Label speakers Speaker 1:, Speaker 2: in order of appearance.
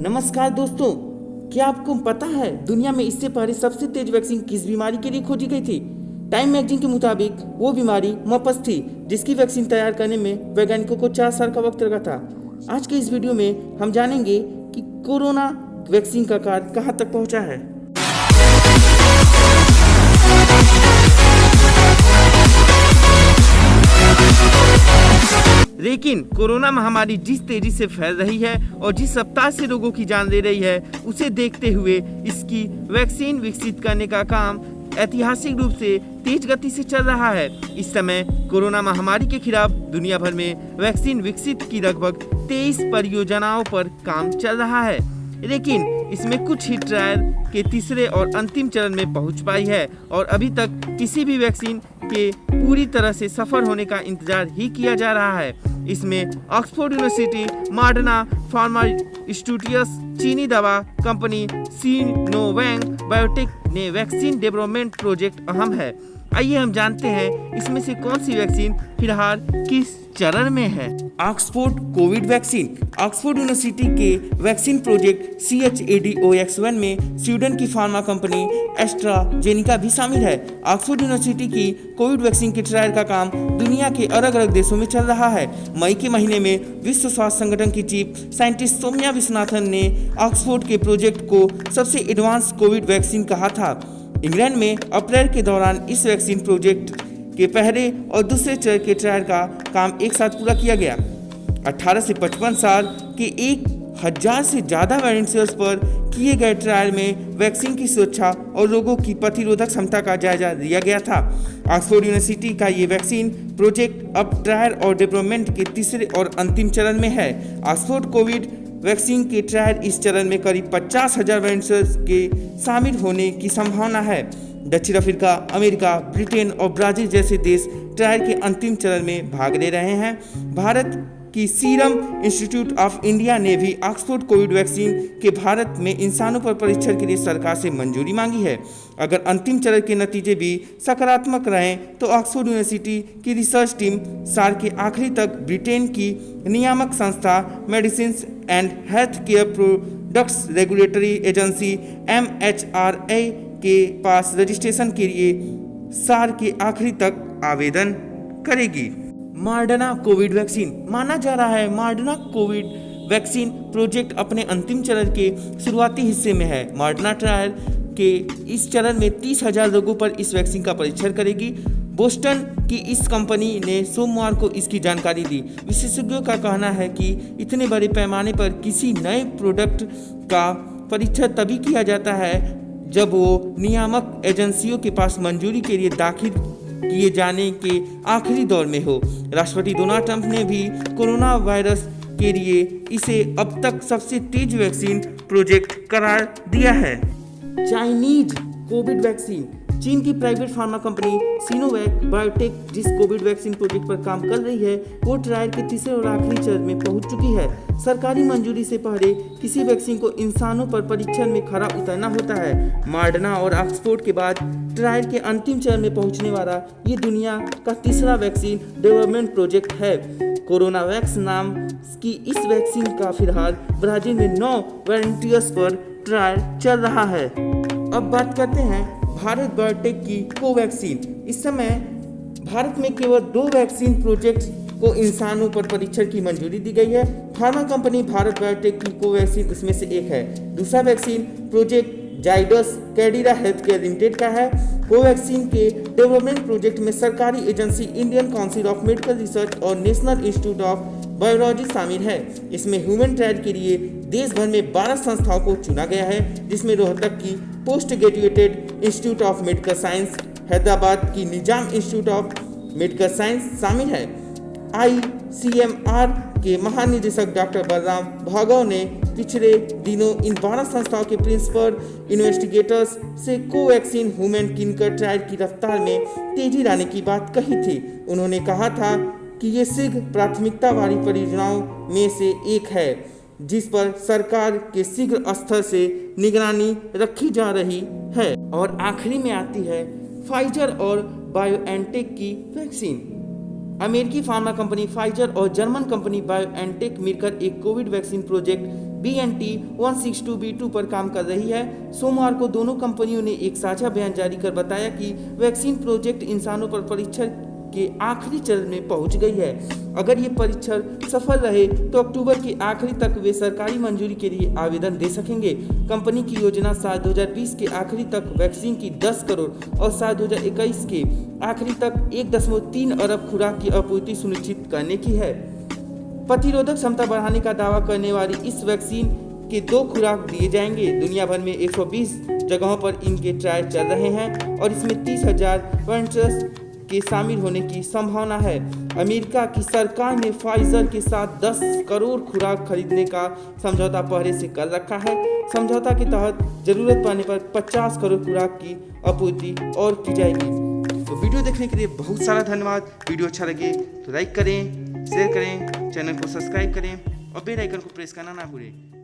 Speaker 1: नमस्कार दोस्तों, क्या आपको पता है दुनिया में इससे पहले सबसे तेज वैक्सीन किस बीमारी के लिए खोजी गई थी? टाइम मैगजीन के मुताबिक वो बीमारी मपस थी, जिसकी वैक्सीन तैयार करने में वैज्ञानिकों को 4 साल का वक्त लगा था। आज के इस वीडियो में हम जानेंगे कि कोरोना वैक्सीन का कार्य कहाँ तक पहुँचा है। लेकिन कोरोना महामारी जिस तेजी से फैल रही है और जिस रफ्तार से लोगों की जान ले रही है, उसे देखते हुए इसकी वैक्सीन विकसित करने का काम ऐतिहासिक रूप से तेज गति से चल रहा है। इस समय कोरोना महामारी के खिलाफ दुनिया भर में वैक्सीन विकसित की लगभग 23 परियोजनाओं पर काम चल रहा है, लेकिन इसमें कुछ ही ट्रायल के तीसरे और अंतिम चरण में पहुंच पाई है और अभी तक किसी भी वैक्सीन के पूरी तरह से सफल होने का इंतजार ही किया जा रहा है। इसमें ऑक्सफोर्ड यूनिवर्सिटी, मॉडर्ना फार्मास्यूटिकल्स, चीनी दवा कंपनी सिनोवैक बायोटेक ने वैक्सीन डेवलपमेंट प्रोजेक्ट अहम है। आइए हम जानते हैं इसमें से कौन सी वैक्सीन फिलहाल किस चरण में है। Oxford Covid vaccine. Oxford university के वैक्सीन प्रोजेक्ट CHAdOx1 में स्वीडन की फार्मा कंपनी एस्ट्राजेनिका भी शामिल है। ऑक्सफोर्ड यूनिवर्सिटी की कोविड वैक्सीन के ट्रायल का काम दुनिया के अलग अलग देशों में चल रहा है। मई के महीने में विश्व स्वास्थ्य संगठन की चीफ साइंटिस्ट सौम्या विश्वनाथन ने ऑक्सफोर्ड के प्रोजेक्ट को सबसे एडवांस कोविड वैक्सीन कहा था। इंग्लैंड में अप्रैल के दौरान इस वैक्सीन प्रोजेक्ट के पहले और दूसरे चरण के ट्रायल का काम एक साथ पूरा किया गया। 18 से 55 साल के 1000 से ज़्यादा वॉलंटियर्स पर किए गए ट्रायल में वैक्सीन की सुरक्षा और रोगों की प्रतिरोधक क्षमता का जायजा लिया गया था। ऑक्सफोर्ड यूनिवर्सिटी का ये वैक्सीन प्रोजेक्ट अब ट्रायल और डेवलपमेंट के तीसरे और अंतिम चरण में है। ऑक्सफोर्ड कोविड वैक्सीन के ट्रायल इस चरण में करीब 50,000 वॉलंटियर्स के शामिल होने की संभावना है। दक्षिण अफ्रीका, अमेरिका, ब्रिटेन और ब्राजील जैसे देश ट्रायल के अंतिम चरण में भाग ले रहे हैं। भारत की सीरम इंस्टीट्यूट ऑफ इंडिया ने भी ऑक्सफोर्ड कोविड वैक्सीन के भारत में इंसानों पर परीक्षण के लिए सरकार से मंजूरी मांगी है। अगर अंतिम चरण के नतीजे भी सकारात्मक रहें तो ऑक्सफोर्ड यूनिवर्सिटी की रिसर्च टीम साल के आखिरी तक ब्रिटेन की नियामक संस्था medicine and health care products regulatory agency MHRA के पास रजिस्ट्रेशन के लिए साल के आखिरी तक आवेदन करेगी। Moderna Covid vaccine. माना जा रहा है मॉडर्ना कोविड वैक्सीन प्रोजेक्ट अपने अंतिम चरण के शुरुआती हिस्से में है। मॉडर्ना ट्रायल के इस चरण में 30,000 लोगों पर इस वैक्सीन का परीक्षण करेगी। बोस्टन की इस कंपनी ने सोमवार को इसकी जानकारी दी। विशेषज्ञों का कहना है कि इतने बड़े पैमाने पर किसी नए प्रोडक्ट का परीक्षण तभी किया जाता है जब वो नियामक एजेंसियों के पास मंजूरी के लिए दाखिल किए जाने के आखिरी दौर में हो। राष्ट्रपति डोनाल्ड ट्रंप ने भी कोरोना वायरस के लिए इसे अब तक सबसे तेज वैक्सीन प्रोजेक्ट करार दिया है। Chinese Covid vaccine. चीन की private pharma company Sinovac biotech जिस कोविड वैक्सीन प्रोजेक्ट पर काम कर रही है, वो ट्रायल के तीसरे और आखिरी चरण में पहुंच चुकी है। सरकारी मंजूरी से पहले किसी वैक्सीन को इंसानों पर परीक्षण में खरा उतरना होता है। मॉडर्ना और ऑक्सफोर्ड के बाद ट्रायल के अंतिम चरण में पहुंचने वाला ये दुनिया का तीसरा वैक्सीन डेवलपमेंट प्रोजेक्ट है। कोरोना वैक्स नाम की इस वैक्सीन का फिलहाल ब्राजील में 9 वॉलंटियर्स पर ट्रायल चल रहा है। अब बात करते हैं भारत बायोटेक की कोवैक्सीन। इस समय भारत में केवल 2 वैक्सीन प्रोजेक्ट को इंसानों पर परीक्षण की मंजूरी दी गई है। फार्मा कंपनी भारत बायोटेक की कोवैक्सीन इसमें से एक है। दूसरा vaccine project Zydus Cadila health care limited का है। कोवैक्सीन के डेवलपमेंट प्रोजेक्ट में सरकारी agency Indian council of medical research और नेशनल इंस्टीट्यूट ऑफ बायोलॉजी शामिल है। इसमें ह्यूमन ट्रायल के लिए देश भर में 12 संस्थाओं को चुना गया है, जिसमें रोहतक की post graduated institute of medical science, Hyderabad की निजाम इंस्टीट्यूट ऑफ मेडिकल साइंस शामिल है। ICMR के महानिदेशक डॉक्टर बलराम भार्गव ने पिछले दिनों इन 12 संस्थाओं के प्रिंसिपल इन्वेस्टिगेटर्स से कोवैक्सीन ह्यूमन क्लिनिकल ट्रायल की रफ्तार में तेजी लाने की बात कही थी। उन्होंने कहा था कि ये शीघ्र प्राथमिकता वाली परियोजनाओं में से एक है, जिस पर सरकार के शीघ्र स्तर से निगरानी रखी जा रही है। और आखिरी में आती है फाइजर और बायोएनटेक की वैक्सीन। अमेरिकी फार्मा कंपनी फाइजर और जर्मन कंपनी बायोएनटेक मिलकर एक कोविड वैक्सीन प्रोजेक्ट BNT162b2 पर काम कर रही है। सोमवार को दोनों कंपनियों ने एक साझा बयान जारी कर बताया कि वैक्सीन प्रोजेक्ट इंसानों पर परीक्षण के आखिरी चरण में पहुंच गई है। अगर ये परीक्षण सफल रहे तो अक्टूबर के आखिरी तक वे सरकारी मंजूरी के लिए आवेदन दे सकेंगे। कंपनी की योजना साल 2020 के आखिरी तक वैक्सीन की 10 करोड़ और साल 2021 के आखिरी तक 1.3 अरब खुराक की आपूर्ति सुनिश्चित करने की है। प्रतिरोधक क्षमता बढ़ाने का दावा करने वाली इस वैक्सीन के 2 खुराक दिए जाएंगे। दुनिया भर में 120 जगहों पर इनके ट्रायल चल रहे हैं और इसमें 30,000 वॉलंटियर्स के शामिल होने की संभावना है। अमेरिका की सरकार ने फाइजर के साथ 10 करोड़ खुराक खरीदने का समझौता पहले से कर रखा है। समझौता के तहत जरूरत पड़ने पर 50 करोड़ खुराक की आपूर्ति और की जाएगी। तो वीडियो देखने के लिए बहुत सारा धन्यवाद। वीडियो अच्छा लगे तो लाइक करें, शेयर करें, चैनल को सब्सक्राइब करें और बेल आइकन को प्रेस करना ना भूलें।